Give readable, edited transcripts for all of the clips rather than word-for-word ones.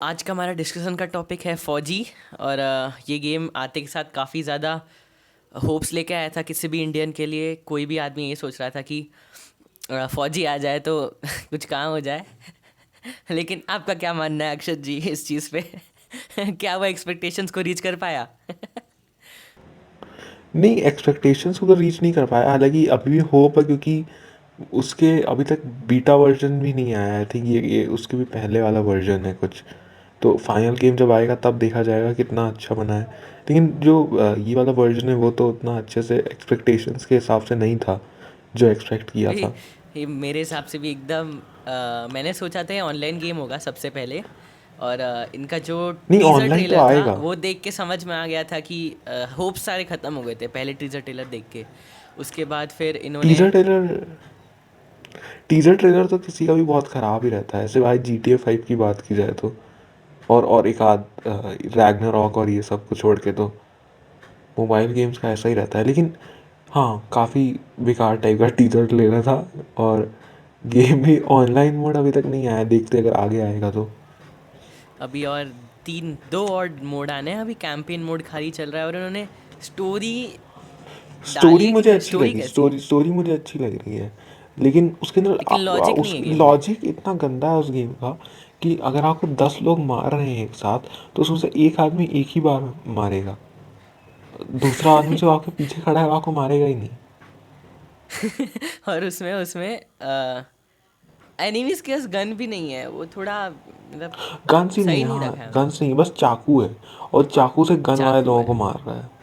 आज का हमारा डिस्कशन का टॉपिक है फौजी। और ये गेम आते के साथ काफ़ी ज़्यादा होप्स लेके आया था किसी भी इंडियन के लिए। कोई भी आदमी ये सोच रहा था कि फौजी आ जाए तो कुछ काम हो जाए। लेकिन आपका क्या मानना है अक्षत जी इस चीज़ पे? क्या वो एक्सपेक्टेशंस को रीच कर पाया? नहीं, एक्सपेक्टेशंस को तो रीच नहीं कर पाया। हालांकि अभी भी होप है, क्योंकि उसके अभी तक बीटा वर्जन भी नहीं आया। आई थिंक ये उसके भी पहले वाला वर्जन है कुछ। तो फाइनल गेम जब आएगा तब देखा जाएगा कितना अच्छा बना है। लेकिन जो ये वाला वर्जन है वो तो उतना अच्छे से एक्सपेक्टेशंस के हिसाब से नहीं था जो एक्सपेक्ट किया ये था। ये मेरे हिसाब से भी एकदम मैंने सोचा था ऑनलाइन गेम होगा सबसे पहले। और इनका जो नहीं, टीज़र ऑनलाइन तो ट्रेलर था आएगा। वो देख के समझ में आ गया था कि होप्स सारे ख़त्म हो गए थे पहले टीज़र ट्रेलर देख के। उसके बाद फिर इन्होंने टीजर ट्रेलर टीजर ट्रेलर तो किसी का भी बहुत ख़राब ही रहता है, ऐसे भाई GTA 5 की बात की जाए तो। और एक आध रैग्नारॉक और ये सब को छोड़ के तो मोबाइल गेम्स का ऐसा ही रहता है। लेकिन हाँ, काफ़ी बेकार टाइप का टीजर ले रहा था। और गेम भी ऑनलाइन मोड अभी तक नहीं आया, देखते अगर आगे आएगा तो। अभी और तीन दो और मोड आने हैं। अभी कैंपेन मोड खाली चल रहा है और उन्होंने स्टोरी डाली स्टोरी है कि मुझे अच्छी स्टोरी लगी, कैसी है? स्टोरी मुझे अच्छी लग रही है। लेकिन उसके लेकिन लॉजिक अंदर नहीं उस है गेम में। लॉजिक इतना गंदा है उस गेम का कि अगर आपको 10 लोग मार रहे हैं एक साथ, तो उसमें से एक आदमी एक ही बार में मारेगा। दूसरा आदमी जो आपके पीछे खड़ा है वो आपको मारेगा ही नहीं। और उसमें उसमें एनिमीज के पास गन भी नहीं है। वो थोड़ा मतलब गन्स ही नहीं सही है, नहीं हाँ, रखा है उन्होंने। गन्स नहीं, बस चाकू है। और चाकू से गन वाले चाकू लोगों है। को मार रहा है।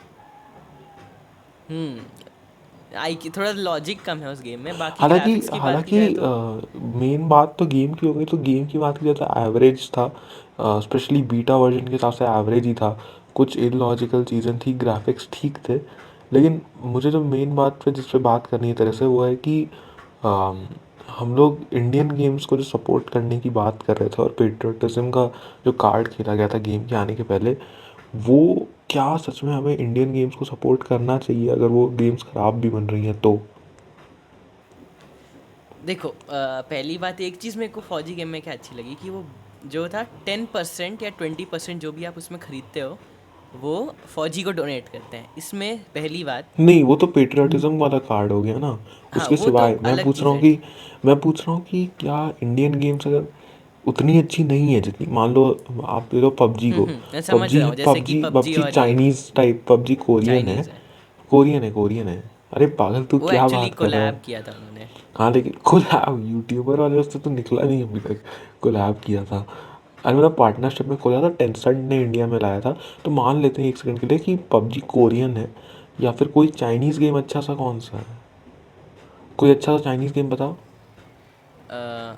आई की थोड़ा लॉजिक कम है उस गेम में। बाकी हालांकि ग्राफिक्स की बात की हालांकि जाए तो मेन बात तो गेम की हो गई, तो गेम की बात की जाए तो एवरेज था। स्पेशली बीटा वर्जन के हिसाब से एवरेज ही था। कुछ इलॉजिकल चीज़ें थी, ग्राफिक्स ठीक थे। लेकिन मुझे जो मेन बात पे जिस पे बात करनी है तरह से वो है कि अम, हम लोग इंडियन गेम्स को जो सपोर्ट करने की बात कर रहे थे और पेट्रियोटिज्म का जो कार्ड खेला गया था गेम के आने के पहले, वो क्या सच में हमें इंडियन गेम्स को सपोर्ट करना चाहिए अगर वो गेम्स ख़राब भी बन रही हैं तो? देखो पहली बात एक चीज़ मेरे को फौजी गेम में क्या अच्छी लगी कि वो जो था 10% या 20% जो भी आप उसमें खरीदते हो वो फौजी को डोनेट करते हैं। इसमें पहली बात। नहीं, वो तो पेट्रियोटिज्म वाला कार्ड हो गया ना। हाँ उसके वो तो सिवाय अलग चीज़ है। मैं पूछ रहा हूँ कि क्या इंडियन गेम्स अगर उतनी अच्छी नहीं है जितनी, मान लो आप ले लो पबजी को। मैं समझ रहा पबजी हूँ जैसे कि पबजी पबजी पबजी और ये चाइनीज टाइप, पबजी कोरियन है। चाइनीज़ है। कोरियन है। अरे पागल, तू वो क्या एक्चुअली बात कर रहा है? कोलैब किया था उन्होंने। हाँ, लेकिन कोलैब यूट्यूबर वाले उससे तो निकला नहीं अभी तक। कोलैब किया था। अरे मतलब पार्टनरशिप में खोला था, टेंसेंट ने इंडिया में लाया था। तो मान लेते हैं एक सेकंड के लिए कि पबजी कोरियन है। या फिर कोई चाइनीज़ गेम अच्छा सा कौन सा है? कोई अच्छा सा चाइनीज़ गेम बताओ। अ,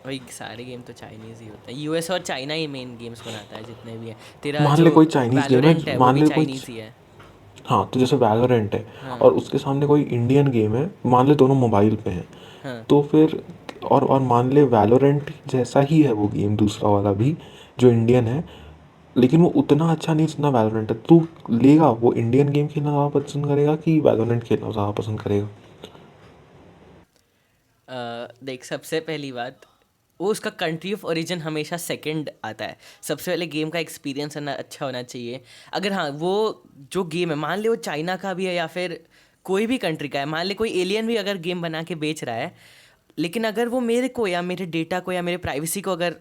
वही सारे गेम तो चाइनीज़ ही होते हैं। यूएस और चाइना ही मेन गेम्स बनाता है जितने भी हैं। तेरा मान जो ले कोई चाइनीज़ गेम है, वैलोरेंट है वो मान भी ले चाइनीज़ ही है। हाँ, तो जैसे वैलोरेंट है। और हाँ उसके सामने कोई इंडियन गेम है, मान ले दोनों मोबाइल पे हैं। हाँ। तो फिर और मान ले वैलोरेंट जैसा ही है वो गेम दूसरा वाला भी जो इंडियन है। लेकिन वो उतना अच्छा नहीं जितना वैलोरेंट है। तू लेगा वो इंडियन गेम खेलना ज़्यादा पसंद करेगा कि वैलोरेंट खेलना ज़्यादा पसंद करेगा? देख सबसे पहली बात, वो उसका कंट्री ऑफ ओरिजिन हमेशा सेकंड आता है। सबसे पहले गेम का एक्सपीरियंस अच्छा होना चाहिए। अगर हाँ वो जो गेम है मान ले वो चाइना का भी है या फिर कोई भी कंट्री का है, मान ले कोई एलियन भी अगर गेम बना के बेच रहा है, लेकिन अगर वो मेरे को या मेरे डेटा को या मेरे प्राइवेसी को अगर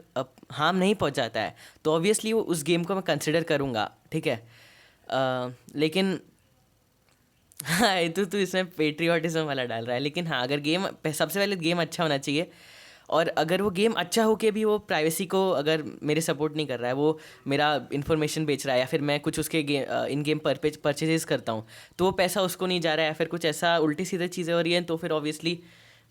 हार्म नहीं पहुंचाता है तो ऑब्वियसली वो उस गेम को मैं कंसिडर करूँगा। ठीक है। लेकिन हाँ ये तो तू इसमें पेट्रियाटिज्म वाला डाल रहा है। लेकिन हाँ अगर गेम सबसे पहले गेम अच्छा होना चाहिए। और अगर वो गेम अच्छा हो के भी वो प्राइवेसी को अगर मेरे सपोर्ट नहीं कर रहा है, वो मेरा इन्फॉर्मेशन बेच रहा है या फिर मैं कुछ उसके इन गेम परचेजेस करता हूँ तो वो पैसा उसको नहीं जा रहा है या फिर कुछ ऐसा उल्टी सीधे चीज़ें हो रही हैं, तो फिर ऑब्वियसली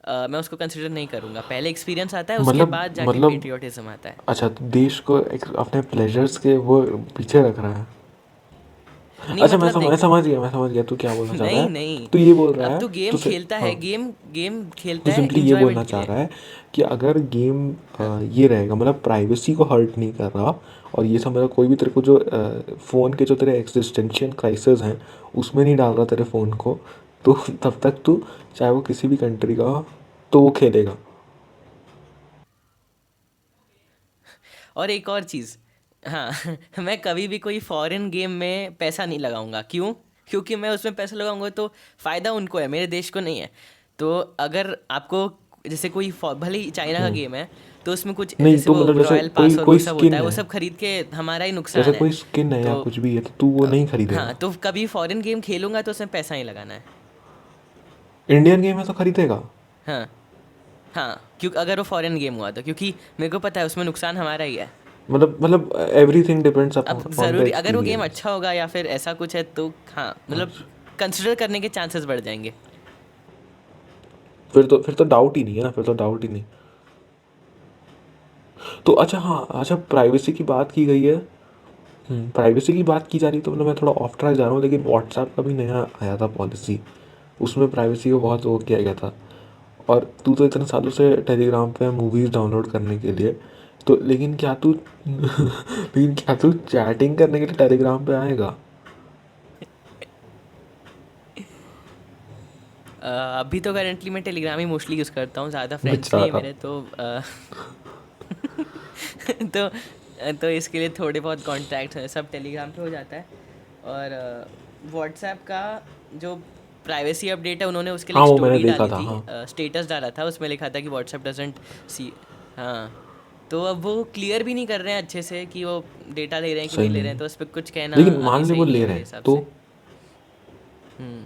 मैं उसको कंसिडर नहीं करूँगा। पहले एक्सपीरियंस आता है उसके बाद जाके मतलब पेट्रियाटिज्म आता है। अच्छा, तो देश को अपने प्लेजर्स के वो पीछे रख रहा है। नहीं अच्छा, मतलब देख। मैं समझ गया तू क्या बोलना चाह रहा नहीं है। नहीं। तू ये बोल रहा अब है। तू तू गेम से खेलता है, हाँ, गेम गेम तू खेलता है सिंपली ये बोलना इंजॉयमेंट के चाह लिए। रहा है कि अगर गेम हाँ ये रहेगा, मतलब प्राइवेसी को हर्ट नहीं कर रहा, और ये सब मतलब कोई भी तेरे को जो फ़ोन के जो तेरे एक्सिस्टेंशियल क्राइसिस हैं उसमें नहीं डाल रहा तेरे फ़ोन को, तो तब तक तू, चाहे वो किसी भी कंट्री का हो, तो वो खेलेगा। और एक और चीज़, हाँ मैं कभी भी कोई फॉरेन गेम में पैसा नहीं लगाऊंगा। क्यों? क्योंकि मैं उसमें पैसा लगाऊंगा तो फ़ायदा उनको है, मेरे देश को नहीं है। तो अगर आपको जैसे कोई भले ही चाइना का हम्म। गेम है, तो उसमें कुछ नहीं जैसे तो वो मतलब जैसे रॉयल कोई पास और वो कोई सब होता स्किन है, वो है, सब खरीद के हमारा ही जैसे नुकसान है। कोई स्किन है या तो कुछ भी है तो तू वो नहीं हाँ, खरीदेगा। तो कभी फॉरेन गेम खेलूंगा तो उसमें पैसा नहीं लगाना है। इंडियन गेम है तो खरीदेगा। हाँ हाँ, क्योंकि अगर वो फॉरेन गेम हुआ तो, क्योंकि मेरे को पता है उसमें नुकसान हमारा ही है। मतलब एवरीथिंग डिपेंड्स अब अपॉन ऑन द ज़रूरी अगर वो गेम एक्सपीरियंस। अच्छा होगा या फिर ऐसा कुछ है तो हाँ, मतलब अच्छा, कंसिडर करने के चांसेस बढ़ जाएंगे। फिर तो डाउट ही नहीं है ना, फिर तो डाउट ही नहीं। तो अच्छा, हाँ, अच्छा, प्राइवेसी की बात की गई है। प्राइवेसी की बात की जा रही है तो मतलब मैं थोड़ा ऑफ ट्रैक जा रहा हूँ, लेकिन व्हाट्सएप का भी नया आया था पॉलिसी। उसमें प्राइवेसी को बहुत वो किया गया था। और तू तो इतने सालों से टेलीग्राम पे मूवीज़ डाउनलोड करने के लिए, तो लेकिन क्या तू चैटिंग करने के लिए टेलीग्राम पे आएगा? अभी तो करेंटली मैं टेलीग्राम ही मोस्टली यूज़ करता हूँ, ज़्यादा फ्रेंड्स नहीं है बेचारा। मेरे तो तो तो इसके लिए थोड़े बहुत कॉन्टैक्ट हैं, सब टेलीग्राम पे हो जाता है। और व्हाट्सएप का जो प्राइवेसी अपडेट है, उन्होंने उसके लिए हाँ, एक वो मैंने स्टोरी देखा डाली था, थी, हाँ। स्टेटस डाला था, उसमें लिखा था कि व्हाट्सएप डजंट सी। हाँ, तो अब वो क्लियर भी नहीं कर रहे हैं अच्छे से कि वो डेटा ले रहे हैं कि नहीं सही ले में। रहे हैं, तो उस पर कुछ कहना लेकिन अभी मान ले वो सही नहीं ले है रहे मेरे हैं हिसाब तो। से। हम्म।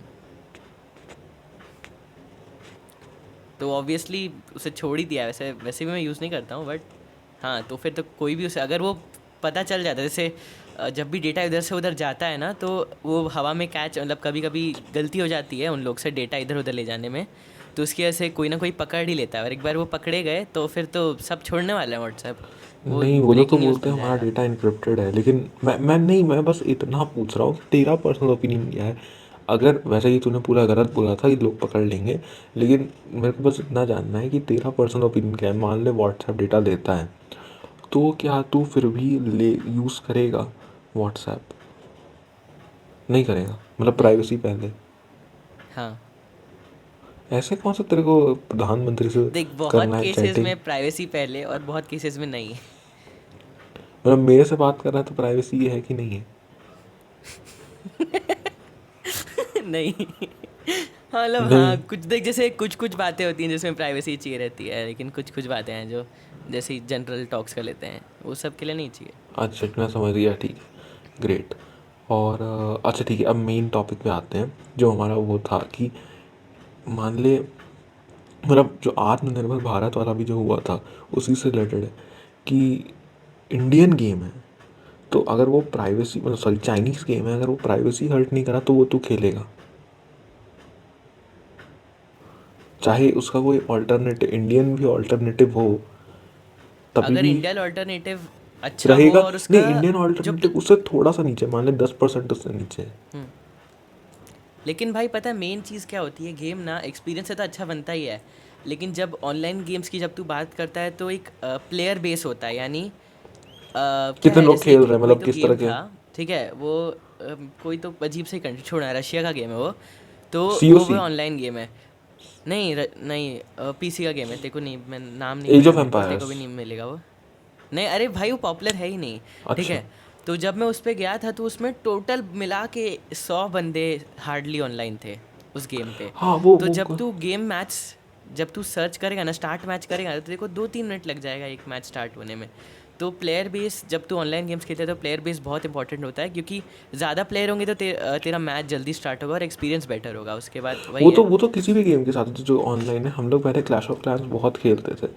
तो ऑब्वियसली उसे छोड़ ही दिया है, वैसे वैसे भी मैं यूज़ नहीं करता हूँ, बट हाँ, तो फिर तो कोई भी उसे अगर वो पता चल जाता है, जैसे जब भी डेटा इधर से उधर जाता है ना, तो वो हवा में कैच, मतलब कभी कभी गलती हो जाती है उन लोग से डेटा इधर उधर ले जाने में, तो उसकी वजह से कोई ना कोई पकड़ ही लेता है, और एक बार वो पकड़े गए तो फिर तो सब छोड़ने वाला है व्हाट्सएप। वो नहीं, वो लोग तो ब्रेकिंग न्यूज़ बोलते हैं मिल हमारा जाएगा। डेटा इनक्रिप्टेड है, लेकिन मैं नहीं, मैं बस इतना पूछ रहा हूँ कि तेरा पर्सनल ओपिनियन क्या है। अगर वैसे ही तूने पूरा गलत बोला था कि लोग पकड़ लेंगे, लेकिन मेरे को बस इतना जानना है कि तेरा पर्सनल ओपिनियन क्या है। मान ले व्हाट्सएप डेटा देता है, तो क्या तू फिर भी ले यूज़ करेगा व्हाट्सएप? नहीं करेगा, मतलब नहीं। प्राइवेसी पहले। हाँ, ऐसे कौन सा तेरे को प्रधानमंत्री से देख, बहुत करना है केसेस चैटिंग? में प्राइवेसी पहले और बहुत केसेस में नहीं। मतलब मेरे से बात कर रहा है तो प्राइवेसी ये है कि नहीं है? नहीं। हाँ, मतलब हाँ, नहीं। कुछ देख, जैसे कुछ कुछ बातें होती हैं जिसमें प्राइवेसी चाहिए रहती है, लेकिन कुछ कुछ बातें हैं जो जैसे जनरल टॉक्स कर लेते हैं, वो सब के लिए नहीं चाहिए। अच्छा, मैं समझ गया, ठीक है, ग्रेट। और अच्छा, ठीक है, अब मेन टॉपिक पे आते हैं, जो हमारा वो था कि मान ले, मतलब जो आत्मनिर्भर भारत वाला भी जो हुआ था, उसी से रिलेटेड है कि इंडियन गेम है, तो अगर वो प्राइवेसी, मतलब सॉरी, चाइनीज़ गेम है, अगर वो प्राइवेसी हर्ट नहीं करा तो वो तू खेलेगा, चाहे उसका कोई ऑल्टरनेटिव, इंडियन भी ऑल्टरनेटिव हो, तभी अगर भी इंडियन अल्टरनेटिव अच्छा हो रहेगा। और नहीं, उसका इंडियन जो ऑल्टरनेटिव उससे थोड़ा सा नीचे, मान ले 10% उससे नीचे है। हम्म, लेकिन भाई पता है मेन चीज़ क्या होती है, गेम ना एक्सपीरियंस से तो अच्छा बनता ही है, लेकिन जब ऑनलाइन गेम्स की जब तू बात करता है तो एक प्लेयर बेस होता है, यानी क्या कितने है, लोग जैसे खेल रहे एक हैं, कोई मतलब तो किस तरह गेम के? था, ठीक है, वो कोई तो अजीब से कंट्री छोड़ना, रशिया का गेम है वो, तो सी ओ वो सी, ऑनलाइन गेम है। नहीं नहीं, पीसी का गेम है, तेरे को नहीं, मैं नाम नहीं एज पता ऑफ मेरे को, तेरे को भी एम्पायर्स। नहीं मिलेगा वो। नहीं, अरे भाई वो पॉपुलर है ही नहीं। ठीक अच्छा। है, तो जब मैं उस पे गया था तो उसमें टोटल मिला के 100 बंदे हार्डली ऑनलाइन थे उस गेम पे। हाँ, वो तो जब वो तू गेम मैच, जब तू सर्च करेगा ना, स्टार्ट मैच करेगा ना, तो देखो 2-3 मिनट लग जाएगा एक मैच स्टार्ट होने में। तो प्लेयर बेस, जब तू ऑनलाइन गेम्स खेलते हैं तो प्लेयर बेस बहुत इंपॉर्टेंट होता है, क्योंकि ज़्यादा प्लेयर होंगे तो तेरा मैच जल्दी स्टार्ट होगा और एक्सपीरियंस बेटर होगा, उसके बाद वही है। वो तो किसी भी गेम के साथ होता है जो ऑनलाइन है। हम लोग पहले क्लैश ऑफ क्लैंस बहुत खेलते थे,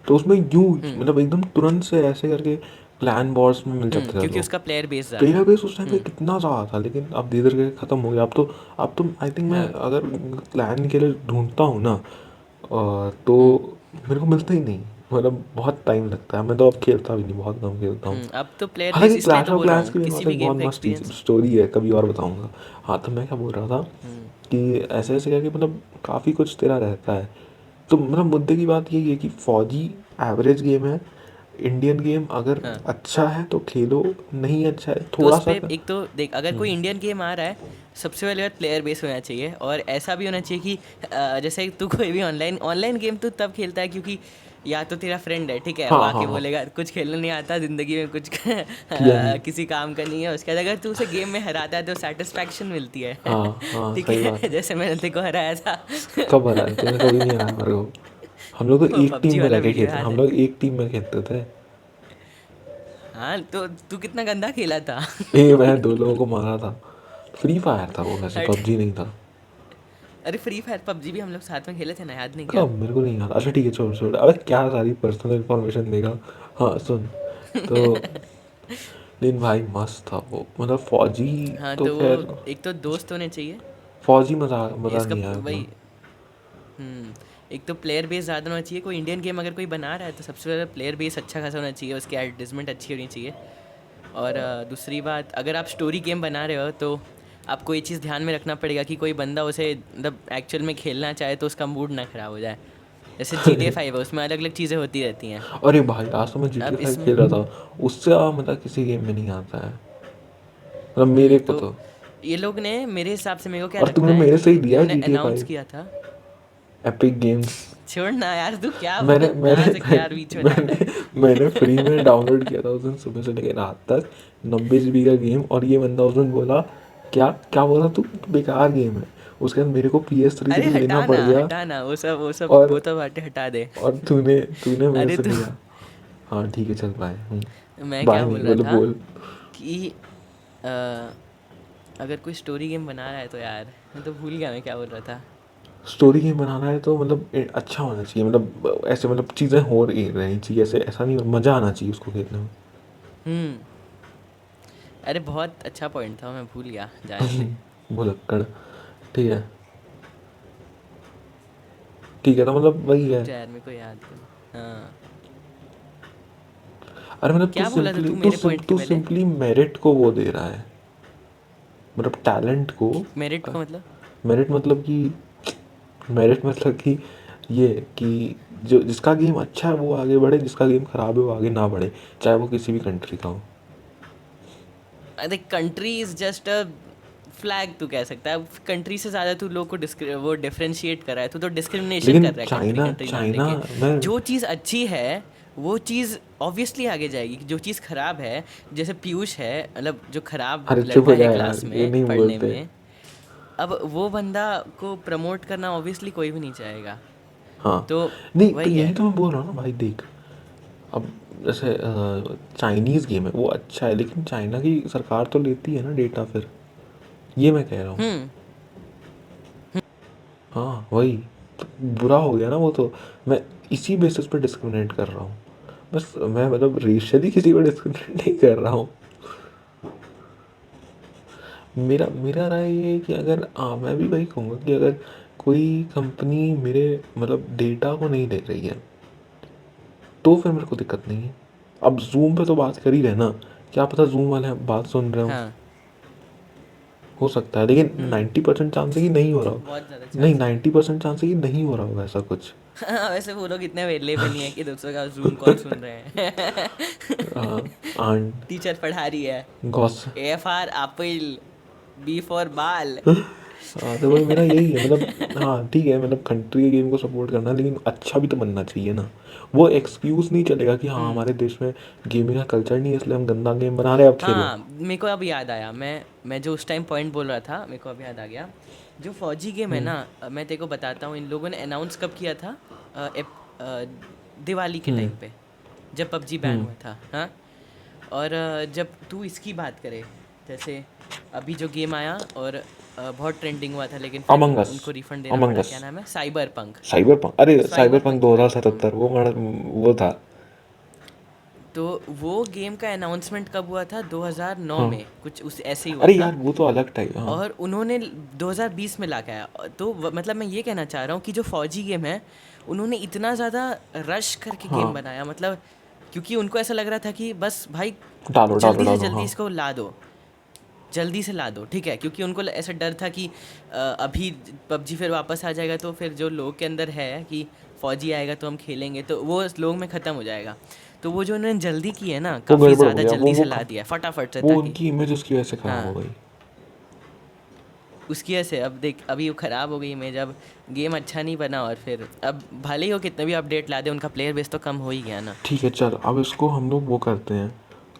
तो उसमें यूं हम्म। मतलब एकदम तुरंत से ऐसे करके क्लैन वॉर्स में मिल जाते थे क्योंकि लोग। उसका प्लेयर बेस ज़्यादा प्लेयर है। बेस उस टाइम पे हम्म। कितना ज़्यादा था, लेकिन अब धीरे धीरे करके ख़त्म हो गया। अब तो आई थिंक मैं हाँ। अगर क्लैन के लिए ढूंढता हूँ ना, तो हम्म। मेरे को मिलता ही नहीं। मतलब बहुत टाइम लगता है, मैं तो अब खेलता भी नहीं, बहुत कम खेलता हूँ। अब तो प्लेयर बेस, हालांकि इसलिए क्लैश तो ऑफ बोल रहा क्लैंस हूँ की मेरे किसी पास भी एक गेम बहुत का मस्त एक्सपीरियंस। स्टोरी है, कभी और बताऊंगा। हाँ, तो मैं क्या बोल रहा था हम्म। कि ऐसे ऐसे करके मतलब काफ़ी कुछ तेरा रहता है। तो मतलब मुद्दे की बात यही है कि फौजी एवरेज गेम है, इंडियन गेम अगर हाँ, अच्छा है तो खेलो, नहीं अच्छा है तो थोड़ा उस सा पे एक तो देख, अगर कोई इंडियन गेम आ रहा है, सबसे पहले बात प्लेयर बेस होना चाहिए, और ऐसा भी होना चाहिए कि जैसे तू कोई भी ऑनलाइन ऑनलाइन गेम तो तब खेलता है क्योंकि या तो तेरा फ्रेंड है, ठीक है, वो हाँ हाँ आके हाँ, बोलेगा कुछ खेलना नहीं आता ज़िंदगी में, कुछ किया नहीं। किसी काम का नहीं है, उसके बाद अगर तू उसे गेम में हराता है तो सेटिस्फैक्शन मिलती है। हाँ हाँ, ठीक सही बात है, है। जैसे मैंने तेरे को हराया था। कब हराया तूने? कभी नहीं हराया मेरे को। हम लोग तो वो एक टीम पबजी में वाला रह के वीडियो खेलते, याद हम है? लोग एक टीम में खेलते थे। हाँ, तो तू कितना गंदा खेला था। मैं 2 लोगों को मारा था। फ्री फायर था वो, वैसे हट। पबजी नहीं था। अरे फ्री फायर पबजी भी हम लोग साथ में खेले थे ना, याद नहीं क्या? कब? मेरे को नहीं याद। अच्छा ठीक है, छोड़ छोड़, अबे क्या सारी पर्सनल इन्फॉर्मेशन देगा। हाँ सुन, तो लेकिन भाई मस्त था वो, मतलब फौजी। हाँ, तो तो वो खैर, एक तो दोस्त होने चाहिए। फौजी मज़ा मज़ा इसका नहीं आया उतना। वही। एक तो प्लेयर बेस ज़्यादा होना चाहिए, कोई इंडियन गेम अगर कोई बना रहा है तो सबसे पहले प्लेयर बेस अच्छा खासा होना चाहिए, उसकी एडवर्टीजमेंट अच्छी होनी चाहिए। और दूसरी बात, अगर आप स्टोरी गेम बना रहे हो तो आपको ये चीज़ ध्यान में रखना पड़ेगा कि कोई बंदा उसे मतलब एक्चुअल में खेलना चाहे तो उसका मूड ना ख़राब हो जाए। जैसे GTA 5 है, उसमें अलग अलग चीज़ें होती रहती हैं। अरे भाई आज तो मैं जी टी अब फाइव इसमें खेल रहा था, उससे मतलब किसी गेम में नहीं आता है, मतलब मेरे को तो तो। ये लोग ने, मेरे हिसाब से, मेरे को क्या और लगता तुमने है मेरे से कि ही दिया है इन्होंने G T A announce five, किया था। Epic games. छोड़ ना यार, तू क्या मैंने मैंने कहाँ से क्या बीच में ला रहा मैंने मैंने फ्री में डाउनलोड किया था उस दिन, सुबह से लेकर रात तक, 90 GB का गेम। और ये बंदा उस दिन बोला, क्या क्या बोला तू? बेकार गेम है। उसके बाद मेरे को PS3 है। के अरे लिए लेना हटा पड़ ना, गया। हटा ना, वो और सब हटे, हटा दे। और तूने तूने मेरे अरे से तो लिया। हाँ ठीक है, चल बाय। मैं बाय क्या नहीं, बोल रहा बोलो था बोल। कि अ, अगर कोई स्टोरी गेम बना रहा है तो यार, मैं तो भूल गया मैं क्या बोल रहा था। स्टोरी गेम बनाना है तो मतलब अच्छा होना चाहिए, मतलब ऐसे, मतलब चीज़ें हो रही रहनी चाहिए, ऐसे ऐसा नहीं, मज़ा आना चाहिए उसको खेलने में। हम्म। अरे बहुत अच्छा पॉइंट था, मैं भूल गया, जाने दे। भुलक्कड़। ठीक है। ठीक है, तो मतलब वही रुक है। जा यार, मेरे को याद कर। हाँ, अरे मतलब क्या बोला था तू मेरे पॉइंट के तू पहले? सिंपली मेरिट को वो दे रहा है, मतलब टैलेंट को। मेरिट को मतलब? मेरिट मतलब कि, मेरिट मतलब कि ये, कि जो जिसका गेम अच्छा है वो आगे बढ़े, जिसका गेम खराब है वो आगे ना बढ़े, चाहे वो किसी भी कंट्री का हो। अरे country is just a flag, तू कह सकता है। कंट्री से ज़्यादा तू लोग को वो डिफरेंशिएट कर रहा है, तू तो डिस्क्रिमिनेशन लेकिन कर रहा है कंट्री चाइना कंट्री नाम चाइना लेके। मैं, जो चीज़ अच्छी है वो चीज़ ऑब्वियसली आगे जाएगी, जो चीज़ खराब है, जैसे पीयूष है, मतलब जो खराब अरे चुप लड़का हो है जाए यार, क्लास ये में नहीं पढ़ने बोलते। में, अब वो बंदा को प्रमोट करना ऑब्वियसली कोई भी नहीं चाहेगा। हाँ, तो नहीं तो वही यही है। तो मैं बोल रहा हूँ ना भाई, देख। अब जैसे चाइनीज़ गेम है वो अच्छा है, लेकिन चाइना की सरकार तो लेती है ना डेटा फिर, ये मैं कह रहा हूँ। हम्म। हाँ वही, तो बुरा हो गया ना वो तो। मैं इसी बेसिस पे डिस्क्रिमिनेट कर रहा हूँ, बस मैं मतलब रेशियली किसी को डिस्क्रिमिनेट नहीं कर रहा हूँ। मेरा मेरा राय ये है कि अगर, हाँ मैं भी वही कहूँगा कि अगर कोई कंपनी मेरे मतलब डेटा को नहीं ले रही है तो फिर मेरे को दिक्कत नहीं है। अब जूम पे तो बात कर ही रहे ना, क्या पता जूम वाले बात सुन रहे हो। हाँ। हो सकता है, लेकिन 90% चांस है कि नहीं हो रहा हो। बहुत ज़्यादा नहीं, चांस है। 90% चांस है कि नहीं हो रहा होगा ऐसा कुछ। हाँ, वैसे वो लोग इतने अवेलेबल नहीं है कि दूसरों का जूम कॉल सुन रहे हैं। एंड टीचर पढ़ा रही है। Guess. A for apple, B for ball. हाँ तो वही मेरा यही है, मतलब हाँ ठीक है, मतलब कंट्री के गेम को सपोर्ट करना, लेकिन अच्छा भी तो बनना चाहिए ना। वो एक्सक्यूज़ नहीं चलेगा कि हाँ हम्म। हमारे देश में गेमिंग का कल्चर नहीं है इसलिए हम गंदा गेम बना रहे हैं, अब खेलो। हाँ, मेरे को अब याद आया, मैं जो उस टाइम पॉइंट बोल रहा था, मेरे को अब याद आ गया। जो फौजी गेम है ना, मैं तेरे को बताता हूँ, इन लोगों ने अनाउंस कब किया था? दिवाली के हम्म टाइम पे, जब पबजी बैन हम्म हुआ था। हाँ। और जब तू इसकी बात करे, जैसे अभी जो गेम आया और बहुत ट्रेंडिंग हुआ था, लेकिन फिर अमंगस। उनको रिफंड देना पड़ा, अमंगस। क्या नाम है, साइबर पंक। साइबर पंक, अरे साइबर साइबर पंक पंक ही नाम था। 2077 वो था। तो वो गेम का अनाउंसमेंट कब हुआ था? 2009 हाँ, में कुछ उस ऐसे ही हुआ अरे था। यार वो तो अलग टाइप, हाँ। और उन्होंने 2020 में ला के आया। तो मतलब मैं ये कहना चाह रहा हूँ कि जो फौजी गेम है, उन्होंने इतना ज़्यादा रश करके गेम हाँ, बनाया, मतलब क्योंकि उनको ऐसा लग रहा था कि बस भाई डालो डालो जल्दी से डालो, जल्दी हाँ। इसको ला दो, जल्दी से ला दो, ठीक है, क्योंकि उनको ऐसा डर था कि अभी पबजी फिर वापस आ जाएगा तो फिर जो लोग के अंदर है कि फौजी आएगा तो हम खेलेंगे, तो वो लोग में ख़त्म हो जाएगा। तो वो जो उन्होंने जल्दी की है ना, वो काफ़ी गड़बड़ हो ज़्यादा गया, जल्दी से ला दिया है फटाफट से, वो ताकि उनकी इमेज उसकी वजह से खराब हो हाँ, गई। उसकी वजह से अब देख, अभी वो ख़राब हो गई इमेज, अब गेम अच्छा नहीं बना, और फिर अब भले ही हो कितने भी अपडेट ला दे, उनका प्लेयर बेस तो कम हो ही गया ना। ठीक है चल, अब इसको हम लोग वो करते हैं,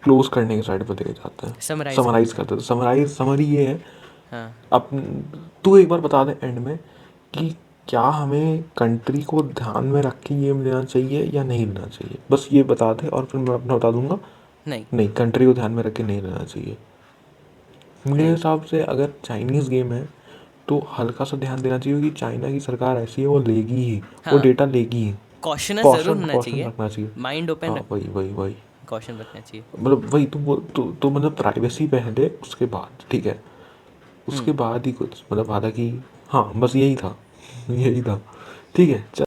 क्लोज करने के साइड पर लेके जाते हैं, समराइज़ समराइज करते हैं। करते हैं। समराइज समरी ये है, हाँ। अब तू एक बार बता दे एंड में कि क्या हमें कंट्री को ध्यान में रख के गेम लेना चाहिए या नहीं लेना चाहिए, बस ये बता दे और फिर मैं अपना बता दूंगा। नहीं। नहीं, कंट्री को ध्यान में रख के नहीं लेना चाहिए। मेरे नहीं। हिसाब से अगर चाइनीज़ गेम है तो हल्का सा ध्यान देना चाहिए, क्योंकि चाइना की सरकार ऐसी है, वो लेगी ही, वो हाँ, डेटा लेगी ही। कॉशनस ज़रूर कॉशन होना कॉशन चाहिए, रखना चाहिए। माइंड ओपन हाँ रख, वही वही वही, कॉशन रखना चाहिए। मतलब वही तो मतलब प्राइवेसी पहले, उसके बाद ठीक है, हम्म। उसके बाद ही कुछ मतलब आधा कि हाँ बस यही था यही था। ठीक है चल।